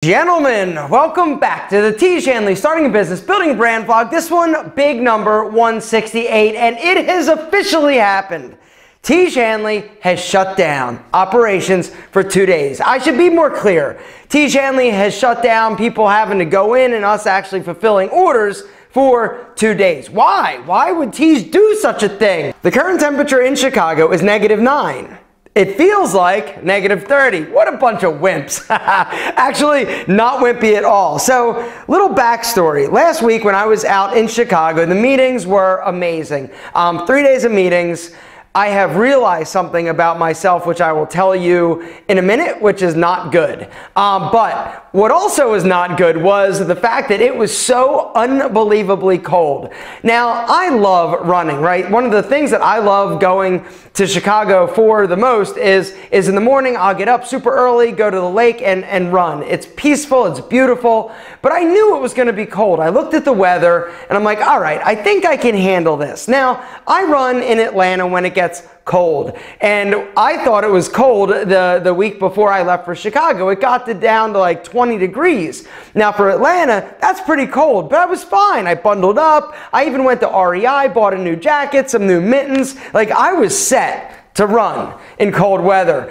Gentlemen, welcome back to the Tiege Hanley Starting a Business, Building a Brand vlog. This one, big number 168, and it has officially happened. Tiege Hanley has shut down operations for 2 days. I should be more clear. Tiege Hanley has shut down people having to go in and us actually fulfilling orders for 2 days. Why? Why would Tiege do such a thing? The current temperature in Chicago is -9. It feels like -30. What a bunch of wimps. Actually, not wimpy at all. So, little backstory. Last week when I was out in Chicago, the meetings were amazing. 3 days of meetings. I have realized something about myself, which I will tell you in a minute, which is not good. But what also is not good was the fact that it was so unbelievably cold. Now, I love running, right? One of the things that I love going to Chicago for the most is in the morning, I'll get up super early, go to the lake and run. It's peaceful, it's beautiful, but I knew it was going to be cold. I looked at the weather and I'm like, all right, I think I can handle this. Now, I run in Atlanta when it gets cold, and I thought it was cold the week before I left for Chicago. It got down to like 20 degrees. Now for Atlanta, that's pretty cold, but I was fine. I bundled up. I even went to REI, bought a new jacket, some new mittens. Like, I was set to run in cold weather.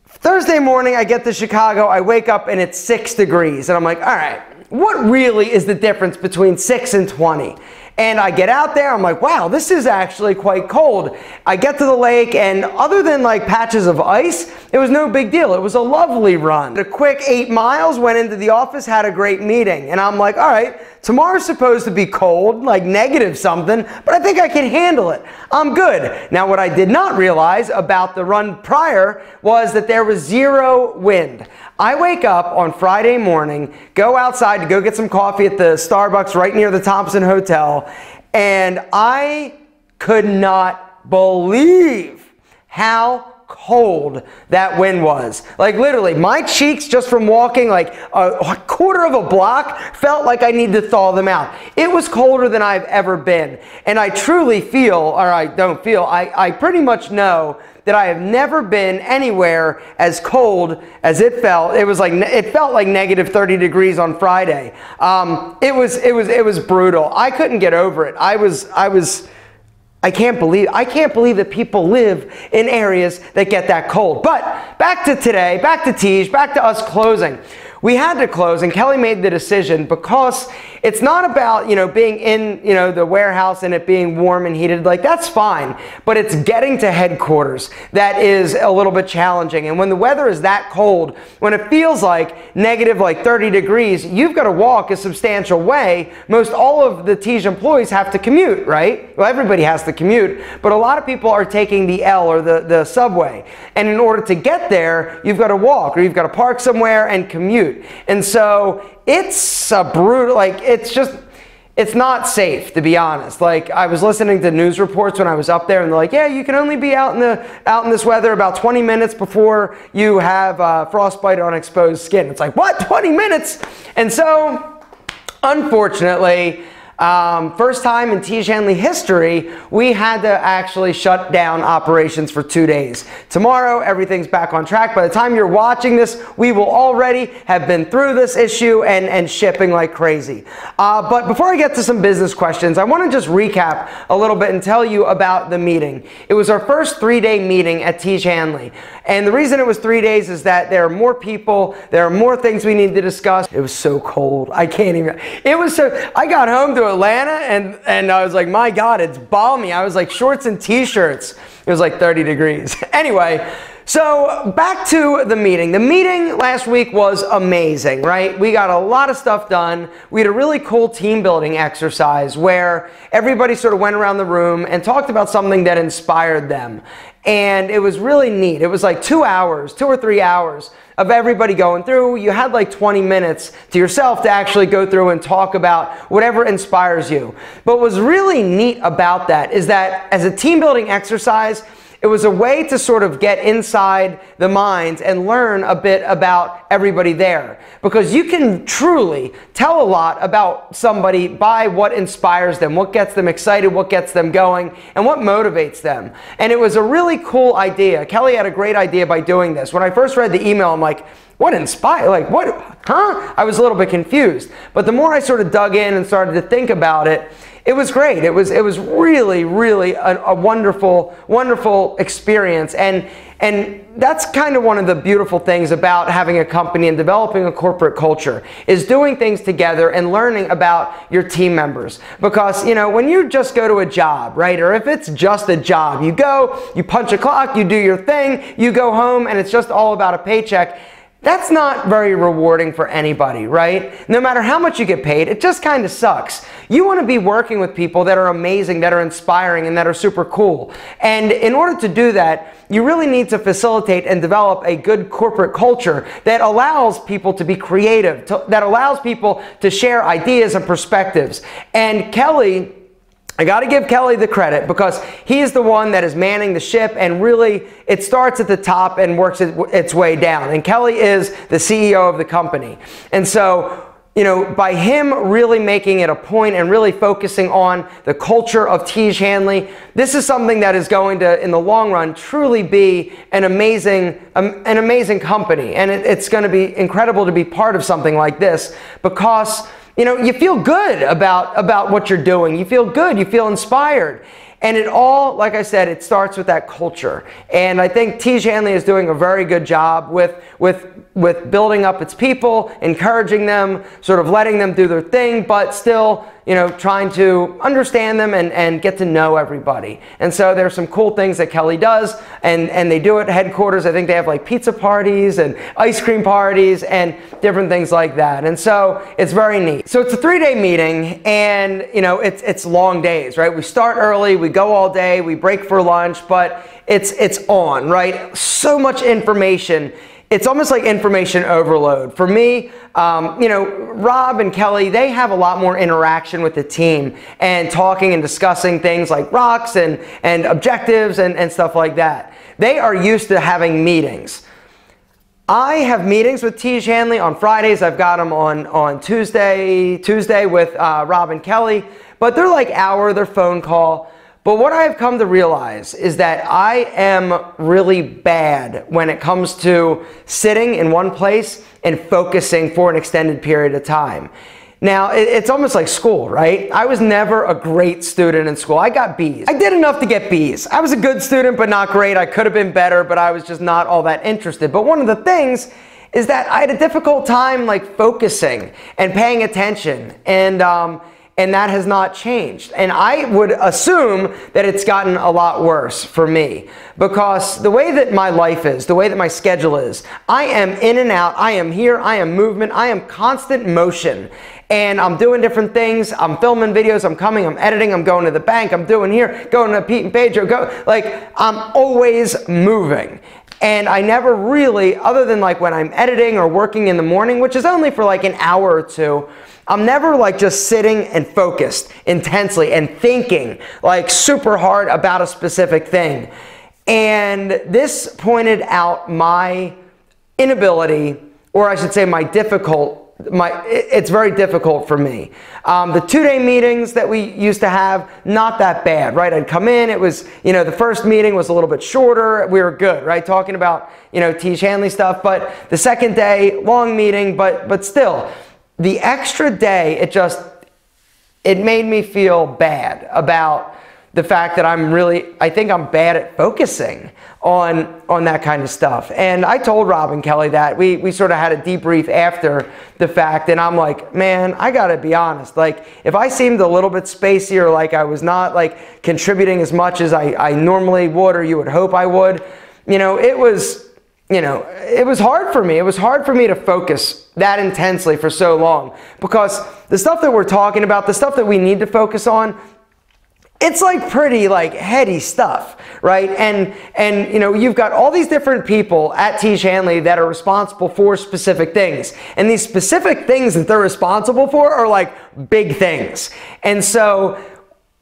Thursday morning, I get to Chicago, I wake up and it's 6 degrees, and I'm like, all right, what really is the difference between 6 and 20? And I get out there, I'm like, wow, this is actually quite cold. I get to the lake, and other than like patches of ice, it was no big deal. It was a lovely run. A quick 8 miles, went into the office, had a great meeting. And I'm like, all right, tomorrow's supposed to be cold, like negative something, but I think I can handle it. I'm good. Now, what I did not realize about the run prior was that there was 0 wind. I wake up on Friday morning, go outside to go get some coffee at the Starbucks right near the Thompson Hotel, and I could not believe how cold that wind was. Like, literally, my cheeks just from walking like a quarter of a block felt like I needed to thaw them out. It was colder than I've ever been. And I truly feel, or I don't feel, I pretty much know that I have never been anywhere as cold as it felt. It was like, it felt like -30 degrees on Friday. It was brutal. I couldn't get over it. I can't believe that people live in areas that get that cold. But back to today, back to Tiege, back to us closing. We had to close, and Kelly made the decision because it's not about, being in, the warehouse and it being warm and heated. Like, that's fine, but it's getting to headquarters that is a little bit challenging. And when the weather is that cold, when it feels like -30 degrees, you've got to walk a substantial way. Most all of the Tiege employees have to commute, right? Well, everybody has to commute, but a lot of people are taking the L or the subway. And in order to get there, you've got to walk, or you've got to park somewhere and commute. And so it's a brutal, like, it's not safe, to be honest. Like, I was listening to news reports when I was up there, and they're like, yeah, you can only be out in this weather about 20 minutes before you have frostbite on exposed skin. It's like, what, 20 minutes? And so, unfortunately, first time in Tiege Hanley history, we had to actually shut down operations for 2 days. Tomorrow, everything's back on track. By the time you're watching this, we will already have been through this issue and shipping like crazy. But before I get to some business questions, I want to just recap a little bit and tell you about the meeting. It was our first 3-day meeting at Tiege Hanley. And the reason it was 3 days is that there are more people, there are more things we need to discuss. It was so cold. I can't even, it was so, I got home to Atlanta and I was like, my God, it's balmy. I was like shorts and t-shirts. It was like 30 degrees. Anyway, so back to the meeting. The meeting last week was amazing, right? We got a lot of stuff done. We had a really cool team building exercise where everybody sort of went around the room and talked about something that inspired them. And it was really neat. It was like 2 hours, 2 or 3 hours of everybody going through. You had like 20 minutes to yourself to actually go through and talk about whatever inspires you. But what's really neat about that is that as a team building exercise, It was a way to sort of get inside the minds and learn a bit about everybody there. Because you can truly tell a lot about somebody by what inspires them, what gets them excited, what gets them going, and what motivates them. And it was a really cool idea. Kelly had a great idea by doing this. When I first read the email, I'm like, what inspire, like what, huh? I was a little bit confused. But the more I sort of dug in and started to think about it, it was great. It was really, really a wonderful, wonderful experience. And that's kind of one of the beautiful things about having a company and developing a corporate culture, is doing things together and learning about your team members. Because, you know, when you just go to a job, right, or if it's just a job, you go, you punch a clock, you do your thing, you go home, and it's just all about a paycheck. That's not very rewarding for anybody, right? No matter how much you get paid, it just kind of sucks. You want to be working with people that are amazing, that are inspiring, and that are super cool. And in order to do that, you really need to facilitate and develop a good corporate culture that allows people to be creative, that allows people to share ideas and perspectives. And Kelly, I got to give Kelly the credit, because he is the one that is manning the ship, and really it starts at the top and works its way down. And Kelly is the CEO of the company. And so, you know, by him really making it a point and really focusing on the culture of Tiege Hanley, this is something that is going to, in the long run, truly be an amazing company. And it's going to be incredible to be part of something like this, because you know, you feel good about what you're doing. You feel good. You feel inspired. And it all, like I said, it starts with that culture. And I think Tiege Hanley is doing a very good job with building up its people, encouraging them, sort of letting them do their thing, but still, you know, trying to understand them and get to know everybody. And so there's some cool things that Kelly does, and they do it at headquarters. I think they have like pizza parties and ice cream parties and different things like that. And so it's very neat. So it's a 3-day meeting, and you know, it's long days, right? We start early, we go all day, we break for lunch, but it's on, right? So much information. It's almost like information overload. For me, you know, Rob and Kelly, they have a lot more interaction with the team and talking and discussing things like rocks and objectives and stuff like that. They are used to having meetings. I have meetings with Tiege Hanley on Fridays. I've got them on Tuesday with Rob and Kelly, but they're like they're phone call. But what I have come to realize is that I am really bad when it comes to sitting in one place and focusing for an extended period of time. Now, it's almost like school, right? I was never a great student in school. I got B's. I did enough to get B's. I was a good student, but not great. I could have been better, but I was just not all that interested. But one of the things is that I had a difficult time like focusing and paying attention, and that has not changed. And I would assume that it's gotten a lot worse for me, because the way that my life is, the way that my schedule is, I am in and out, I am here, I am movement, I am constant motion. And I'm doing different things. I'm filming videos, I'm coming, I'm editing, I'm going to the bank, I'm doing here, going to Pete and Pedro, I'm always moving. And I never really, other than like when I'm editing or working in the morning, which is only for like an hour or two, I'm never like just sitting and focused intensely and thinking like super hard about a specific thing. And this pointed out my inability, or I should say it's very difficult for me. The 2-day meetings that we used to have, not that bad, right? I'd come in, it was, you know, the first meeting was a little bit shorter, we were good, right? Talking about, you know, Tiege Hanley stuff, but the second day, long meeting, but still, the extra day, it made me feel bad about the fact that I think I'm bad at focusing on that kind of stuff. And I told Rob and Kelly that. We sort of had a debrief after the fact, and I'm like, man, I gotta be honest. Like, if I seemed a little bit spacey, or like I was not like contributing as much as I normally would, or you would hope I would, you know, it was hard for me. It was hard for me to focus that intensely for so long, because the stuff that we're talking about, the stuff that we need to focus on, it's like pretty like heady stuff, right? And you know, you've got all these different people at Tiege Hanley that are responsible for specific things. And these specific things that they're responsible for are like big things. And so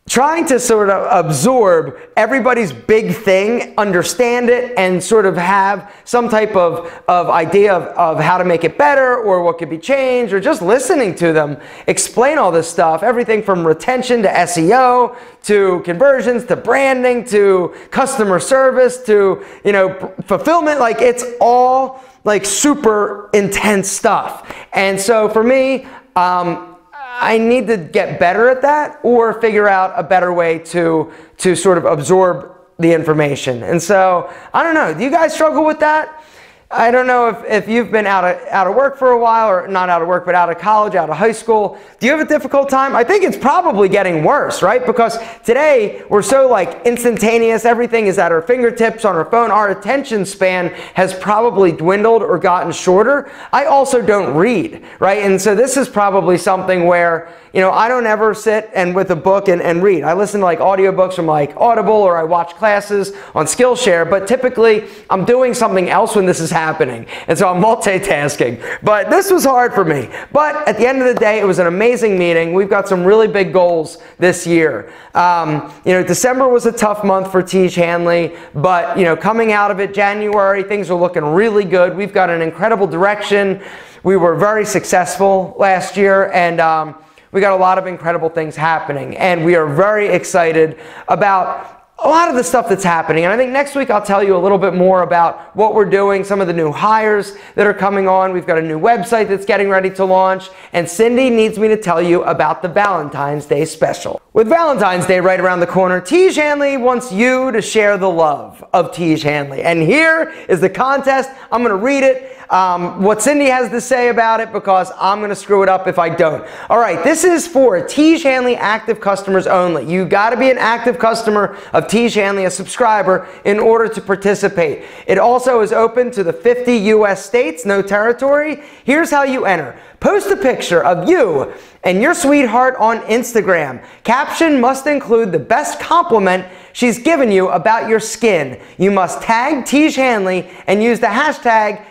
trying to sort of absorb everybody's big thing, understand it, and sort of have some type of idea of how to make it better, or what could be changed, or just listening to them explain all this stuff, everything from retention to SEO, to conversions, to branding, to customer service, to, you know, fulfillment. Like, it's all like super intense stuff. And so for me, I need to get better at that or figure out a better way to sort of absorb the information. And so, I don't know, do you guys struggle with that? I don't know if you've been out of work for a while, or not out of work, but out of college, out of high school. Do you have a difficult time? I think it's probably getting worse, right? Because today we're so like instantaneous. Everything is at our fingertips on our phone. Our attention span has probably dwindled or gotten shorter. I also don't read, right? And so this is probably something where, you know, I don't ever sit and with a book and read. I listen to like audiobooks from like Audible, or I watch classes on Skillshare, but typically I'm doing something else when this is happening. And so I'm multitasking. But this was hard for me. But at the end of the day, it was an amazing meeting. We've got some really big goals this year. You know, December was a tough month for Tiege Hanley, but you know, coming out of it, January, things are looking really good. We've got an incredible direction. We were very successful last year, and we got a lot of incredible things happening, and we are very excited about a lot of the stuff that's happening. And I think next week I'll tell you a little bit more about what we're doing, some of the new hires that are coming on. We've got a new website that's getting ready to launch, and Cindy needs me to tell you about the Valentine's Day special. With Valentine's Day right around the corner, Tiege Hanley wants you to share the love of Tiege Hanley. And here is the contest. I'm going to read it. What Cindy has to say about it, because I'm going to screw it up if I don't. All right, this is for Tiege Hanley active customers only. You got to be an active customer of Tiege Hanley, a subscriber, in order to participate. It also is open to the 50 US states, no territory. Here's how you enter. Post a picture of you and your sweetheart on Instagram. Caption must include the best compliment she's given you about your skin. You must tag Tiege Hanley and use the hashtag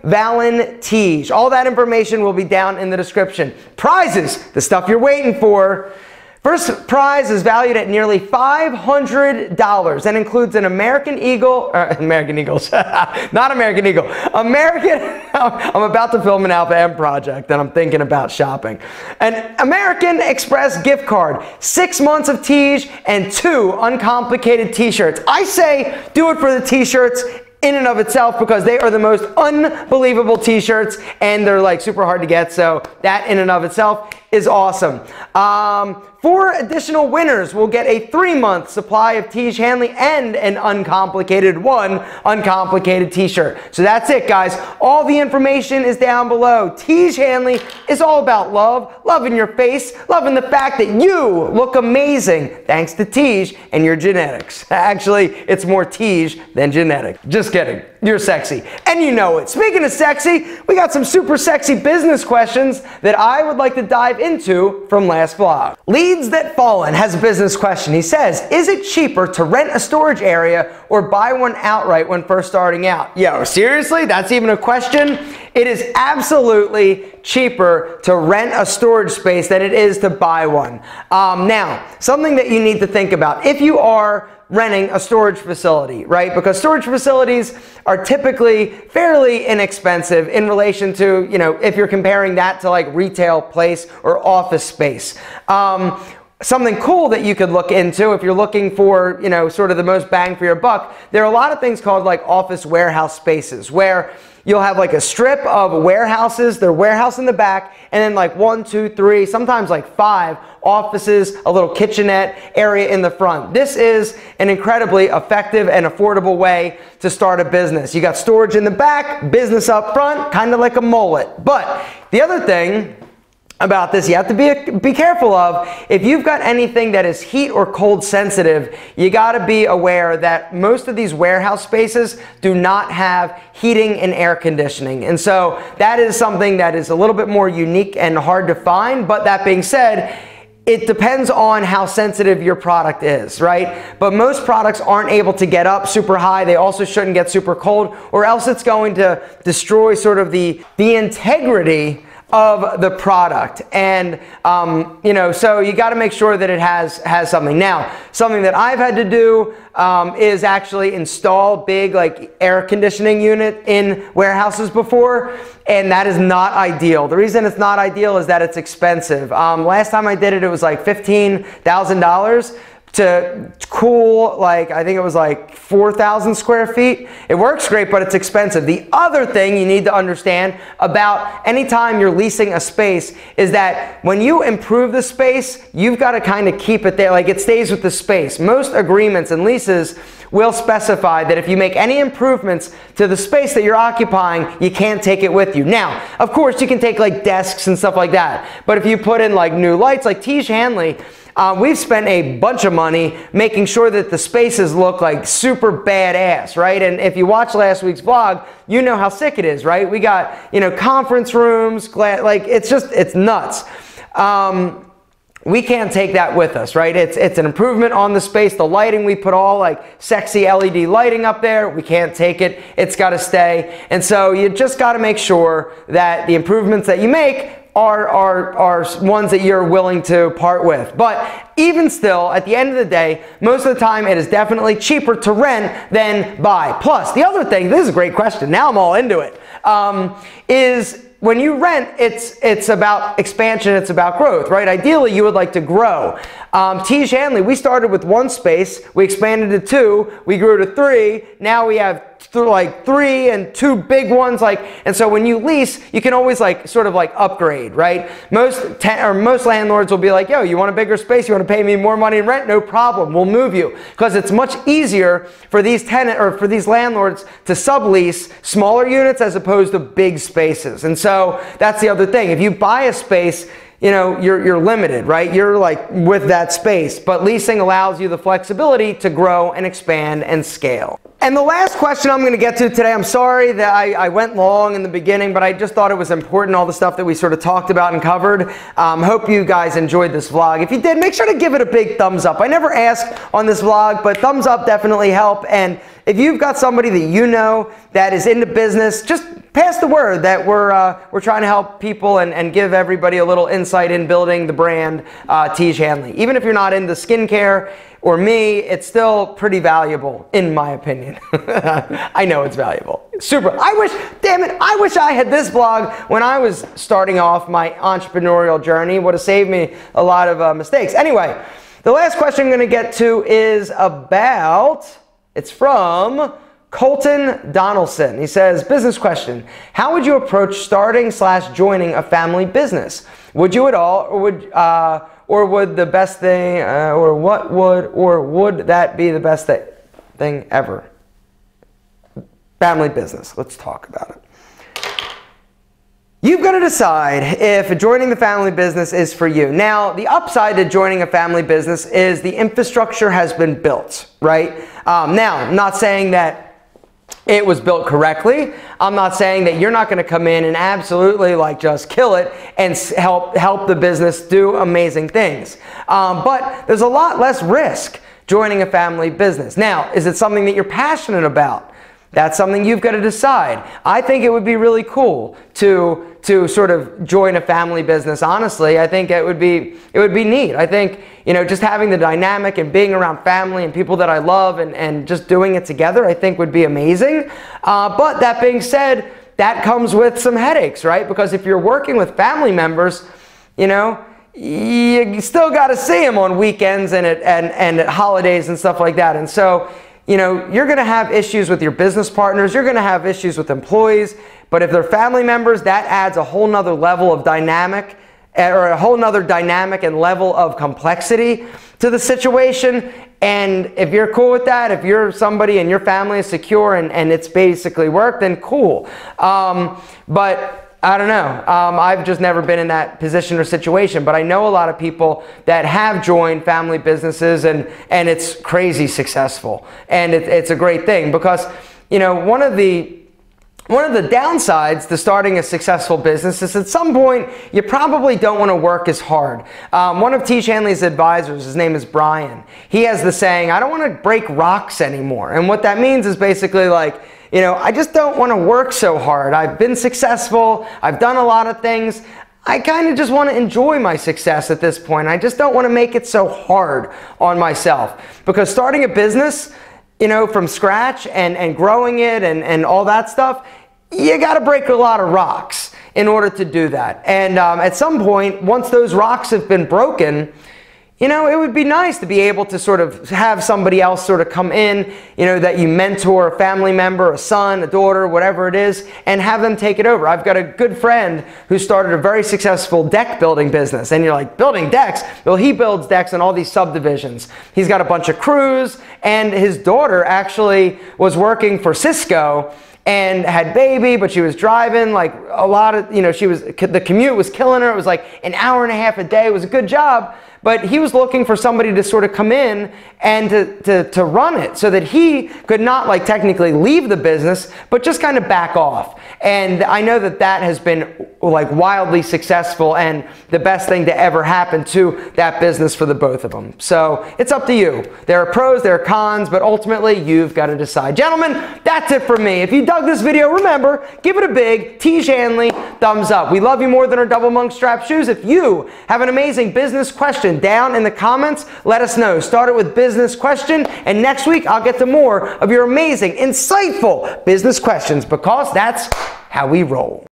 Valentije. All that information will be down in the description. Prizes, the stuff you're waiting for. First prize is valued at nearly $500 and includes an American Eagle, American Eagles, not American Eagle, I'm about to film an Alpha M project and I'm thinking about shopping. An American Express gift card, 6 months of Tiege, and 2 Uncomplicated t-shirts. I say do it for the t-shirts in and of itself, because they are the most unbelievable t-shirts and they're like super hard to get, so that in and of itself is awesome. 4 additional winners will get a 3-month supply of Tiege Hanley and an Uncomplicated t-shirt. So that's it, guys. All the information is down below. Tiege Hanley is all about love, loving your face, loving the fact that you look amazing thanks to Tiege and your genetics. Actually, it's more Tiege than genetic. Just kidding. You're sexy. And you know it. Speaking of sexy, we got some super sexy business questions that I would like to dive into from last vlog. Leads That Fallen has a business question. He says, is it cheaper to rent a storage area or buy one outright when first starting out? Yo, seriously? That's even a question? It is absolutely cheaper to rent a storage space than it is to buy one. Now, something that you need to think about if you are renting a storage facility, right? Because storage facilities are typically fairly inexpensive in relation to, you know, if you're comparing that to like retail place or office space. Something cool that you could look into if you're looking for, you know, sort of the most bang for your buck, there are a lot of things called like office warehouse spaces where you'll have like a strip of warehouses, their warehouse in the back, and then like 1, 2, 3, sometimes like 5 offices, a little kitchenette area in the front. This is an incredibly effective and affordable way to start a business. You got storage in the back, business up front, kind of like a mullet. But the other thing about this you have to be careful of, if you've got anything that is heat or cold sensitive, you got to be aware that most of these warehouse spaces do not have heating and air conditioning. And so that is something that is a little bit more unique and hard to find. But that being said, it depends on how sensitive your product is, right? But most products aren't able to get up super high. They also shouldn't get super cold, or else it's going to destroy sort of the integrity of the product. And you know, so you got to make sure that it has something. Now, something that I've had to do is actually install big like air conditioning unit in warehouses before, and that is not ideal. The reason it's not ideal is that it's expensive. Last time I did it, it was like $15,000 to cool, like, I think it was like 4,000 square feet. It works great, but it's expensive. The other thing you need to understand about anytime you're leasing a space is that when you improve the space, you've got to kind of keep it there, like it stays with the space. Most agreements and leases will specify that if you make any improvements to the space that you're occupying, you can't take it with you. Now, of course, you can take like desks and stuff like that, but if you put in like new lights, like Tiege Hanley, we've spent a bunch of money making sure that the spaces look like super badass, right? And if you watch last week's vlog, you know how sick it is, right? We got, you know, conference rooms, like it's nuts. We can't take that with us, right? It's an improvement on the space. The lighting, we put all like sexy LED lighting up there. We can't take it. It's got to stay. And so you just got to make sure that the improvements that you make are ones that you're willing to part with. But even still, at the end of the day, most of the time it is definitely cheaper to rent than buy. Plus, the other thing, this is a great question, now I'm all into it, is when you rent, it's about expansion, it's about growth, right? Ideally, you would like to grow. Tiege Hanley, we started with 1 space, we expanded to 2, we grew to 3, now we have like 3 and 2 big ones, like, and so when you lease, you can always like sort of like upgrade, right? Most landlords will be like, yo, you want a bigger space, you want to pay me more money in rent? No problem, we'll move you, because it's much easier for these landlords to sublease smaller units as opposed to big spaces. And so that's the other thing. If you buy a space, you know, you're limited, right? You're like with that space, but leasing allows you the flexibility to grow and expand and scale. And the last question I'm going to get to today, I'm sorry that I went long in the beginning, but I just thought it was important, all the stuff that we sort of talked about and covered. Hope you guys enjoyed this vlog. If you did, make sure to give it a big thumbs up. I never ask on this vlog, but thumbs up definitely help. And if you've got somebody that you know that is into business, just pass the word that we're trying to help people and give everybody a little insight in building the brand Tiege Hanley. Even if you're not into skincare or me, it's still pretty valuable, in my opinion. I know it's valuable. Super. Damn it, I wish I had this vlog when I was starting off my entrepreneurial journey. It would have saved me a lot of mistakes. Anyway, the last question I'm going to get to is it's from Colton Donaldson. He says, business question. How would you approach starting/joining a family business? Would you at all, or would the best thing, would that be the best thing ever? Family business. Let's talk about it. You've got to decide if joining the family business is for you. Now, the upside to joining a family business is the infrastructure has been built, right? Now, I'm not saying that it was built correctly. I'm not saying that you're not going to come in and absolutely like just kill it and help the business do amazing things. But there's a lot less risk joining a family business. Now, is it something that you're passionate about? That's something you've got to decide. I think it would be really cool to sort of join a family business. Honestly, I think it would be neat. I think, you know, just having the dynamic and being around family and people that I love and just doing it together, I think would be amazing. But that being said, that comes with some headaches, right? Because if you're working with family members, you know, you still got to see them on weekends and at holidays and stuff like that. And so, you know, you're going to have issues with your business partners. You're going to have issues with employees. But if they're family members, that adds a whole nother level of dynamic, or a whole nother dynamic and level of complexity to the situation. And if you're cool with that, if you're somebody and your family is secure and it's basically work, then cool. But I don't know. I've just never been in that position or situation, but I know a lot of people that have joined family businesses and it's crazy successful. And it's a great thing because, you know, one of the downsides to starting a successful business is at some point you probably don't want to work as hard. One of Tiege Hanley's advisors, his name is Brian, he has the saying, I don't want to break rocks anymore. And what that means is basically like, you know, I just don't want to work so hard. I've been successful. I've done a lot of things. I kind of just want to enjoy my success at this point. I just don't want to make it so hard on myself. Because starting a business, you know, from scratch and growing it and all that stuff, you got to break a lot of rocks in order to do that. And at some point, once those rocks have been broken, you know, it would be nice to be able to sort of have somebody else sort of come in, you know, that you mentor, a family member, a son, a daughter, whatever it is, and have them take it over. I've got a good friend who started a very successful deck building business. And you're like, building decks? Well, he builds decks in all these subdivisions. He's got a bunch of crews, and his daughter actually was working for Cisco and had baby, but she was driving like a lot of, you know, the commute was killing her. It was like an hour and a half a day. It was a good job. But he was looking for somebody to sort of come in and to run it so that he could not like technically leave the business, but just kind of back off. And I know that that has been like wildly successful and the best thing to ever happen to that business for the both of them. So it's up to you. There are pros, there are cons, but ultimately you've got to decide. Gentlemen, that's it for me. If you dug this video, remember, give it a big Tiege Hanley thumbs up. We love you more than our double monk strap shoes. If you have an amazing business question down in the comments, let us know. Start it with business question, and next week I'll get to more of your amazing, insightful business questions, because that's how we roll.